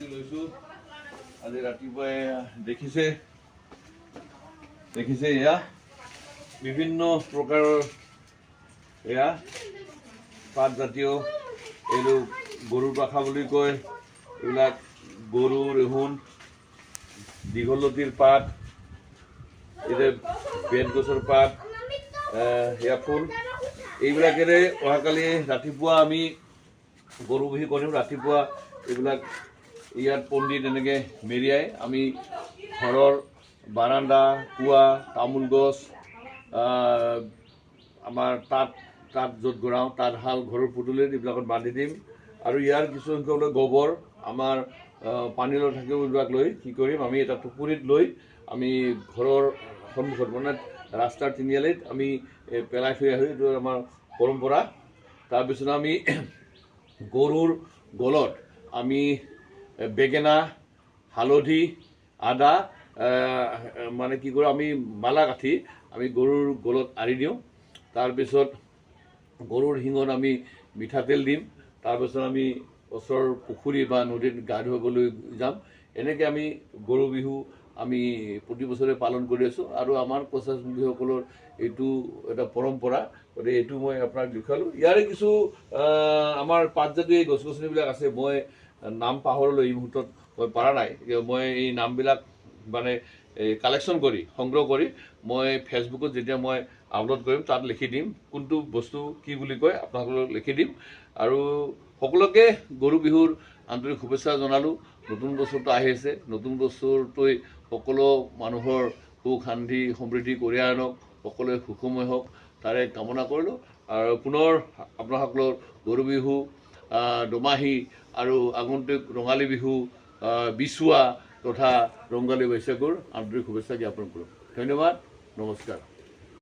আজি ৰাতিপুৱাই দেখিছে এয়া বিভিন্ন প্ৰকাৰৰ এয়া পাতজাতীয় এইটো গৰুৰ পাখা বুলি কয়। এইবিলাক গৰু ৰেহুন দীঘলতিৰ পাত, এতিয়া বেতগছৰ পাত, সেয়া ফুল এইবিলাকেৰে অহাকালি ৰাতিপুৱা আমি গৰু বিহু কৰিম। ৰাতিপুৱা এইবিলাক ইয়াত পণ্ডিত এনেকৈ মেৰিয়াই আমি ঘৰৰ বাৰান্দা, কুৱা, তামোল গছ, আমাৰ তাত য'ত গড়াওঁ তাঁতশাল, ঘৰৰ পদূলিত এইবিলাকত বান্ধি দিম। আৰু ইয়াৰ কিছু সংখ্যক গোবৰ আমাৰ পানীলৈ থাকিব এইবিলাক লৈ কি কৰিম, আমি এটা টুকুৰিত লৈ আমি ঘৰৰ সন্মুখত মানে ৰাস্তাৰ তিনিআলিত আমি পেলাই থৈ আহোঁ। এইটো আমাৰ পৰম্পৰা। তাৰপিছত আমি গৰুৰ গলত আমি বেঙেনা, হালধি, আদা মানে কি কৰোঁ, আমি মালা গাঁঠি আমি গৰুৰ গলত আঁৰি দিওঁ। তাৰপিছত গৰুৰ শিঙত আমি মিঠাতেল দিম। তাৰপিছত আমি ওচৰৰ পুখুৰী বা নদীত গা ধুবলৈ যাম। এনেকৈ আমি গৰু বিহু আমি প্ৰতি বছৰে পালন কৰি আছোঁ আৰু আমাৰ কোচাছবিসকলৰ এইটো এটা পৰম্পৰা। গতিকে এইটো মই আপোনাক দেখুৱালোঁ। ইয়াৰে কিছু আমাৰ পাতজাতীয় গছ গছনিবিলাক আছে, মই নাম পাহৰিলোঁ এই মুহূৰ্তত, মই পৰা নাই। মই এই নামবিলাক মানে কালেকশ্যন কৰি সংগ্ৰহ কৰি মই ফেচবুকত যেতিয়া মই আপলোড কৰিম তাত লিখি দিম, কোনটো বস্তু কি বুলি কয় আপোনালোকক লিখি দিম। আৰু সকলোকে গৰু বিহুৰ আন্তৰিক শুভেচ্ছা জনালোঁ। নতুন বছৰটো আহি আছে, নতুন বছৰটোৱে সকলো মানুহৰ সুখ শান্তি সমৃদ্ধি কঢ়িয়াই আনক, সকলোৱে সুখময় হওক তাৰে কামনা কৰিলোঁ। আৰু পুনৰ আপোনাসকলৰ গৰু বিহু, দোমাহী আৰু আগন্তুক ৰঙালী বিহু, বিচুৱা তথা ৰংগালী বৈশাখৰ আন্তৰিক শুভেচ্ছা জ্ঞাপন কৰোঁ। ধন্যবাদ, নমস্কাৰ।